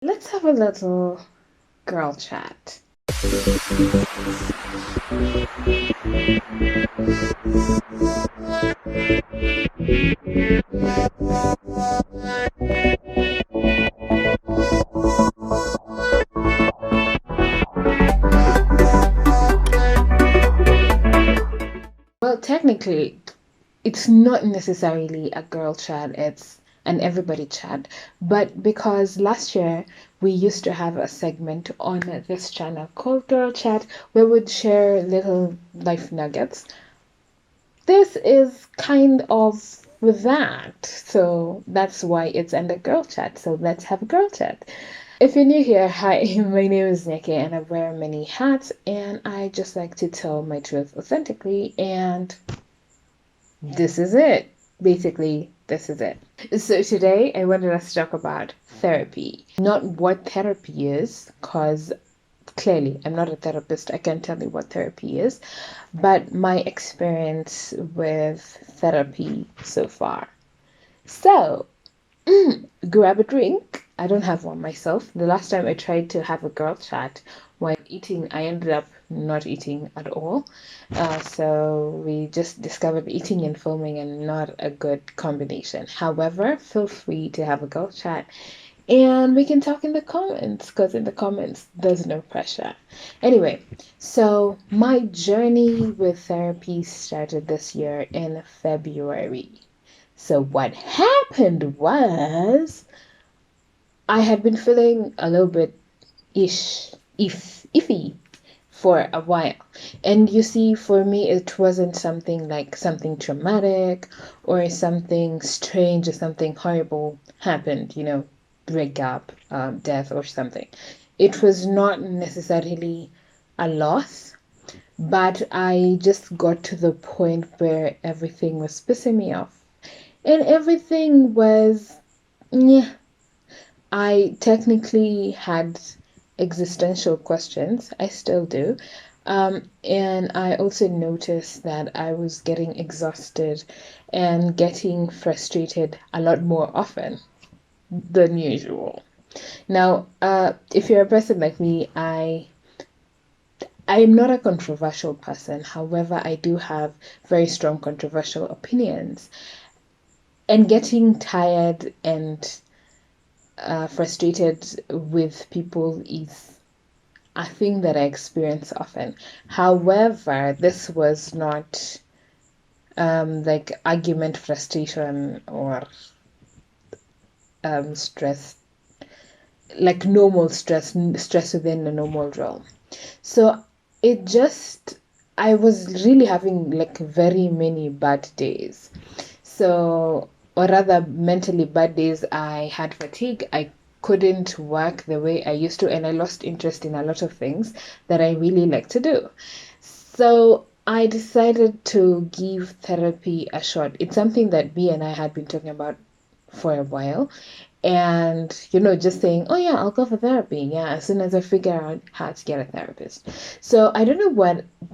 Let's have a little girl chat. Well, technically, it's not necessarily a girl chat, it's an everybody chat. But because last year we used to have a segment on this channel called Girl Chat where we'd share little life nuggets. This is kind of that. So that's why it's under Girl Chat. So let's have a Girl Chat. If you're new here, hi, my name is Nyake and I wear many hats and I just like to tell my truth authentically and this is it. Basically, this is it. So today I wanted us to talk about therapy. Not what therapy is, because clearly I'm not a therapist. I can't tell you what therapy is, but my experience with therapy so far. So, grab a drink. I don't have one myself. The last time I tried to have a girl chat while eating, I ended up not eating at all. So we just discovered eating and filming and not a good combination. However, feel free to have a girl chat and we can talk in the comments because in the comments there's no pressure. Anyway, so my journey with therapy started this year in February. So what happened was I had been feeling a little bit iffy for a while. And you see, for me, it wasn't something like something traumatic or something strange or something horrible happened, breakup, death, or something. It was not necessarily a loss, but I just got to the point where everything was pissing me off. And everything was, yeah, I technically had existential questions. I still do. And I also noticed that I was getting exhausted and getting frustrated a lot more often than usual. Now, if you're a person like me, I'm not a controversial person. However, I do have very strong controversial opinions. And getting tired and frustrated with people is a thing that I experience often. However, this was not like argument frustration or stress, like normal stress within the normal realm. So it just, I was really having like very many bad days. So, or rather, mentally bad days. I had fatigue. I couldn't work the way I used to, and I lost interest in a lot of things that I really like to do. So, I decided to give therapy a shot. It's something that B and I had been talking about for a while. And, just saying, oh yeah, I'll go for therapy. Yeah, as soon as I figure out how to get a therapist. So I don't know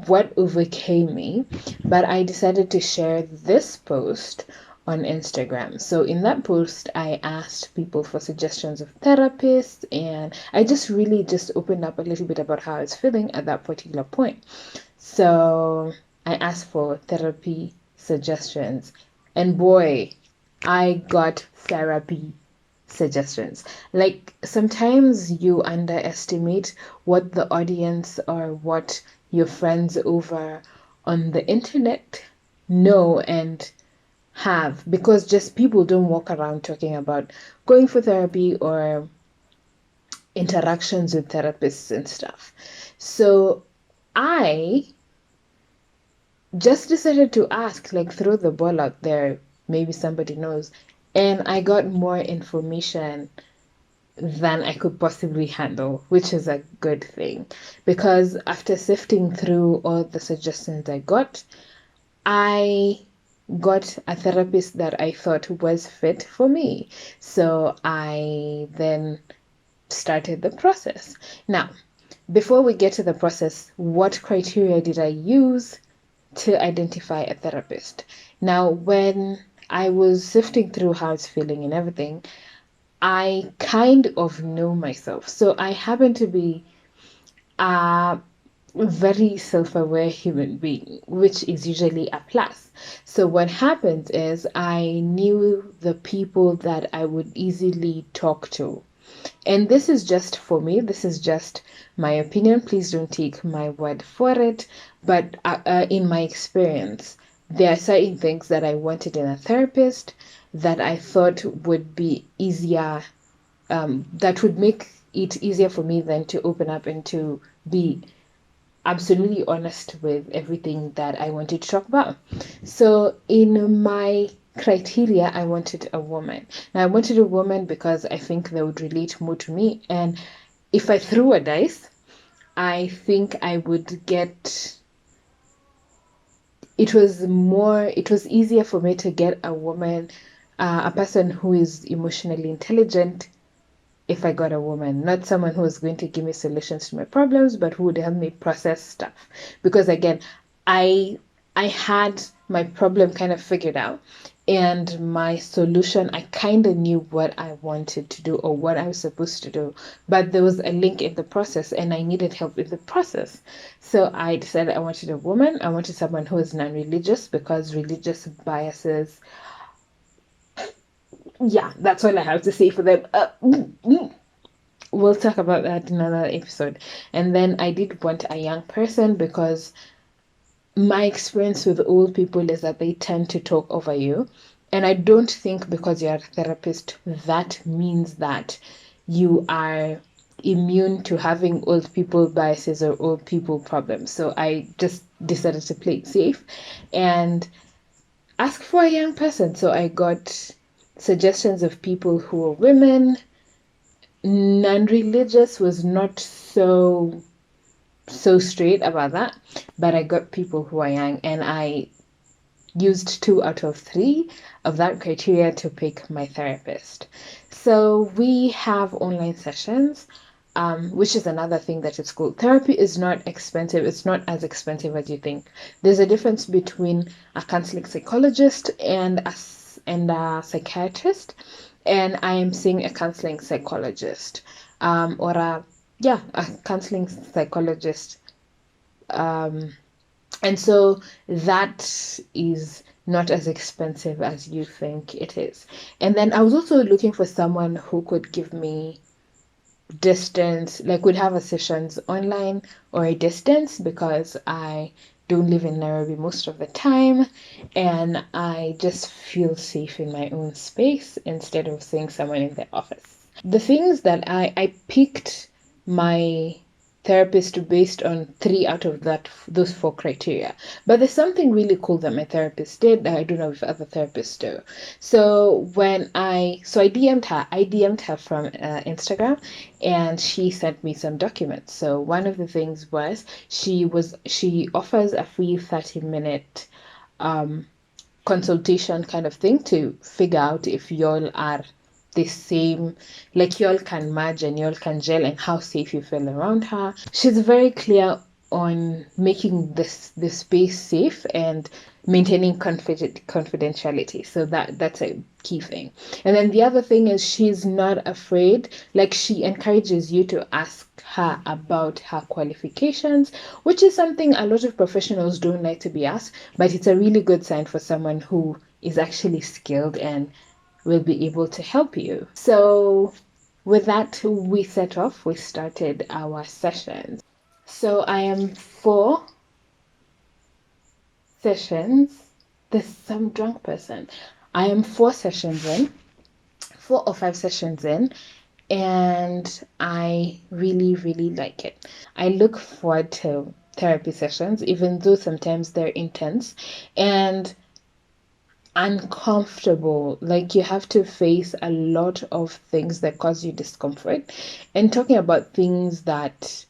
what overcame me, but I decided to share this post on Instagram. So in that post, I asked people for suggestions of therapists, and I just really just opened up a little bit about how I was feeling at that particular point. So I asked for therapy suggestions, and boy, I got therapy suggestions. Like sometimes you underestimate what the audience or what your friends over on the internet know and have, because just people don't walk around talking about going for therapy or interactions with therapists and stuff. So I just decided to ask, like throw the ball out there, maybe somebody knows. And I got more information than I could possibly handle, which is a good thing. Because after sifting through all the suggestions I got a therapist that I thought was fit for me. So I then started the process. Now, before we get to the process, what criteria did I use to identify a therapist? Now, when I was sifting through how I was feeling and everything, I kind of know myself. So I happen to be a very self-aware human being, which is usually a plus. So what happens is I knew the people that I would easily talk to. And this is just for me, this is just my opinion. Please don't take my word for it. But in my experience, there are certain things that I wanted in a therapist that I thought would be easier, that would make it easier for me then to open up and to be absolutely honest with everything that I wanted to talk about. So, in my criteria, I wanted a woman. Now, I wanted a woman because I think they would relate more to me. And if I threw a dice, I think I would get. It was easier for me to get a woman, a person who is emotionally intelligent, if I got a woman, not someone who was going to give me solutions to my problems, but who would help me process stuff. Because again, I I had my problem kind of figured out, and my solution, I kind of knew what I wanted to do or what I was supposed to do, but there was a link in the process and I needed help in the process. So I decided I wanted a woman. I wanted someone who is non-religious because religious biases, yeah, that's all I have to say for them. We'll talk about that in another episode. And then I did want a young person because my experience with old people is that they tend to talk over you. And I don't think because you're a therapist, that means that you are immune to having old people biases or old people problems. So I just decided to play it safe and ask for a young person. So I got suggestions of people who were women. Non-religious was not so straight about that, but I got people who are young, and I used 2 out of 3 of that criteria to pick my therapist. So we have online sessions, which is another thing that is cool. Therapy is not expensive. It's not as expensive as you think. There's a difference between a counseling psychologist and a psychiatrist, and I am seeing a counseling psychologist, or a counseling psychologist, and so that is not as expensive as you think it is. And then I was also looking for someone who could give me distance, like would have a sessions online or a distance, because I don't live in Nairobi most of the time and I just feel safe in my own space instead of seeing someone in the office. The things that I picked my therapist based on 3 out of those 4 criteria. But there's something really cool that my therapist did that I don't know if other therapists do. So I DM'd her from Instagram, and she sent me some documents. So one of the things was she offers a free 30-minute consultation kind of thing to figure out if y'all are the same, like y'all can merge and y'all can gel, and how safe you feel around her. She's very clear on making this space safe and maintaining confidentiality. So that's a key thing. And then the other thing is she's not afraid, like she encourages you to ask her about her qualifications, which is something a lot of professionals don't like to be asked, but it's a really good sign for someone who is actually skilled and will be able to help you. So with that, we set off, we started our sessions. So I am 4 sessions. There's some drunk person. I am 4 sessions in, 4 or 5 sessions in, and I really, really like it. I look forward to therapy sessions, even though sometimes they're intense and uncomfortable. Like you have to face a lot of things that cause you discomfort, and talking about things that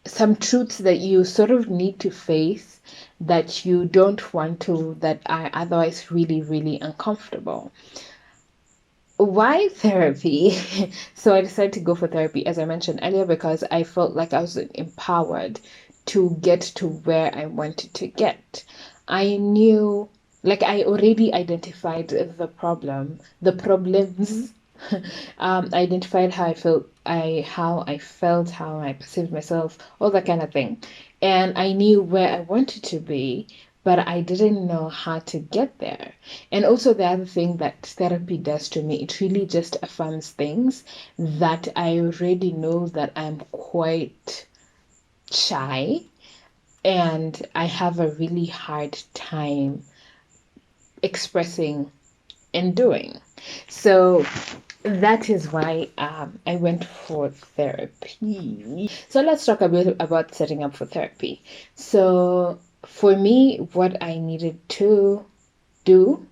some truths that you sort of need to face that you don't want to, that are otherwise really, really uncomfortable. Why therapy? So I decided to go for therapy, as I mentioned earlier, because I felt like I was empowered to get to where I wanted to get. I knew like I already identified the problem, the problems. Identified how I felt, how I perceived myself, all that kind of thing. And I knew where I wanted to be, but I didn't know how to get there. And also the other thing that therapy does to me, it really just affirms things that I already know that I'm quite shy and I have a really hard time expressing and doing. So that is why I went for therapy. So let's talk a bit about setting up for therapy. So for me, what I needed to do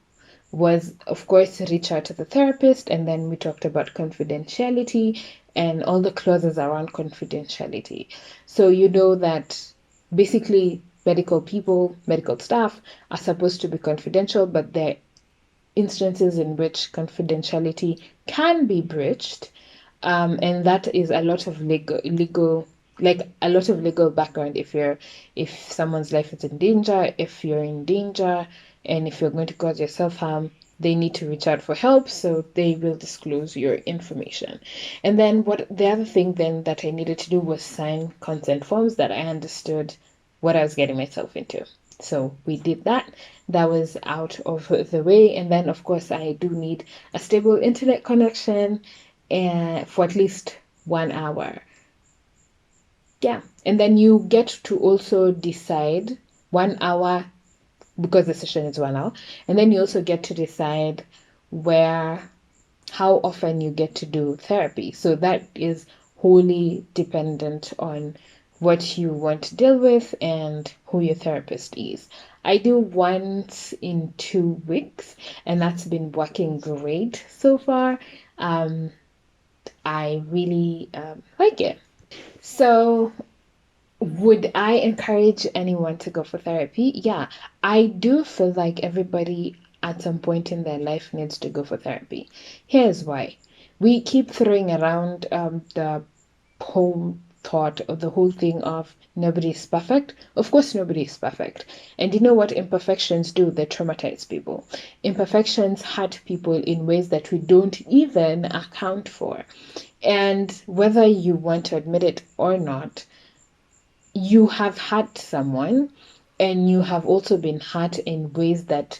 was, of course, reach out to the therapist, and then we talked about confidentiality and all the clauses around confidentiality. So you know that basically medical people, medical staff are supposed to be confidential, but there instances in which confidentiality can be breached, and that is a lot of legal like a lot of legal background if someone's life is in danger, if you're in danger, and if you're going to cause yourself harm, they need to reach out for help, so they will disclose your information. And then what the other thing then that I needed to do was sign consent forms that I understood what I was getting myself into. So we did that. That was out of the way. And then, of course, I do need a stable internet connection and for at least 1 hour. Yeah. And then you get to also decide 1 hour because the session is 1 hour. And then you also get to decide where, how often you get to do therapy. So that is wholly dependent on what you want to deal with and who your therapist is. I do once in 2 weeks, and that's been working great so far. Um, I really like it. So, would I encourage anyone to go for therapy? Yeah, I do feel like everybody at some point in their life needs to go for therapy. Here's why. We keep throwing around the whole thought of the whole thing of nobody's perfect. Of course, nobody is perfect. And you know what imperfections do? They traumatize people. Imperfections hurt people in ways that we don't even account for. And whether you want to admit it or not, you have hurt someone and you have also been hurt in ways that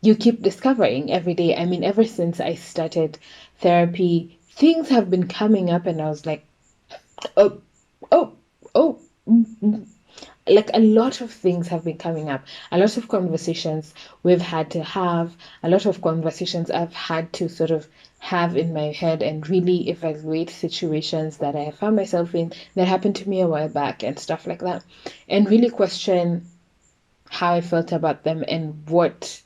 you keep discovering every day. I mean, ever since I started therapy, things have been coming up, and I was like, oh, oh, oh. Like a lot of things have been coming up, a lot of conversations we've had to have, a lot of conversations I've had to sort of have in my head and really evaluate situations that I have found myself in that happened to me a while back and stuff like that, and really question how I felt about them and what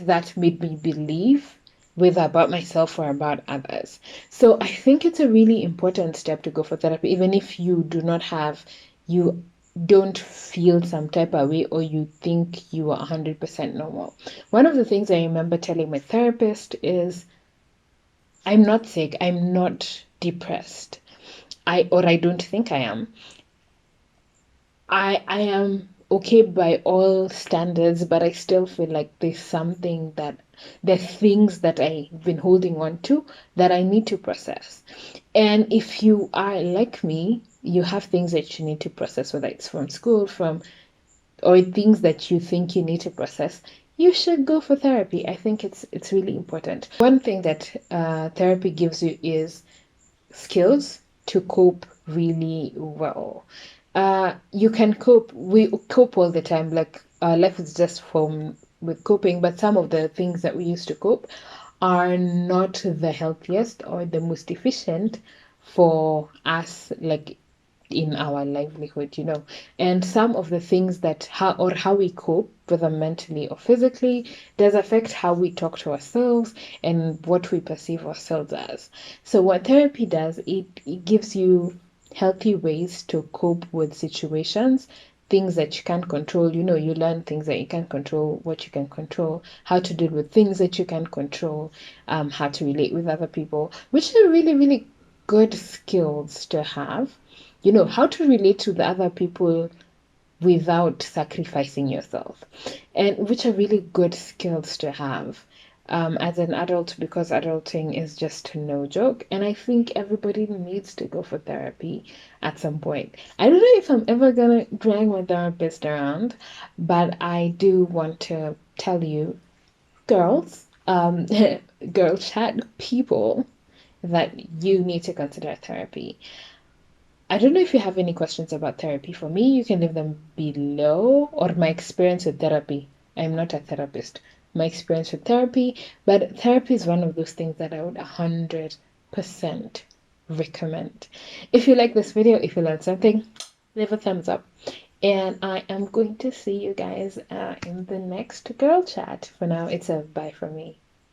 that made me believe, whether about myself or about others. So I think it's a really important step to go for therapy, even if you don't feel some type of way or you think you are 100% normal. One of the things I remember telling my therapist is, I'm not sick, I'm not depressed. I don't think I am. I am okay by all standards, but I still feel like there's things that I've been holding on to that I need to process. And if you are like me, you have things that you need to process, whether it's from school, from or things that you think you need to process, you should go for therapy. I think it's really important. One thing that therapy gives you is skills to cope really well. You can cope. We cope all the time. Like life is just formed with coping, but some of the things that we use to cope are not the healthiest or the most efficient for us, like in our livelihood, you know. And some of the things that how we cope, whether mentally or physically, does affect how we talk to ourselves and what we perceive ourselves as. So what therapy does, it gives you healthy ways to cope with situations, things that you can't control. You know, you learn things that you can't control, what you can control, how to deal with things that you can't control, how to relate with other people, which are really, really good skills to have. You know, how to relate to the other people without sacrificing yourself, and which are really good skills to have as an adult, because adulting is just no joke. And I think everybody needs to go for therapy at some point. I don't know if I'm ever gonna drag my therapist around, but I do want to tell you, girls, girl chat people, that you need to consider therapy. I don't know if you have any questions about therapy for me. You can leave them below, or my experience with therapy. I'm not a therapist. My experience with therapy, but therapy is one of those things that I would 100% recommend. If you like this video, if you learned something, leave a thumbs up. And I am going to see you guys in the next girl chat. For now, it's a bye from me.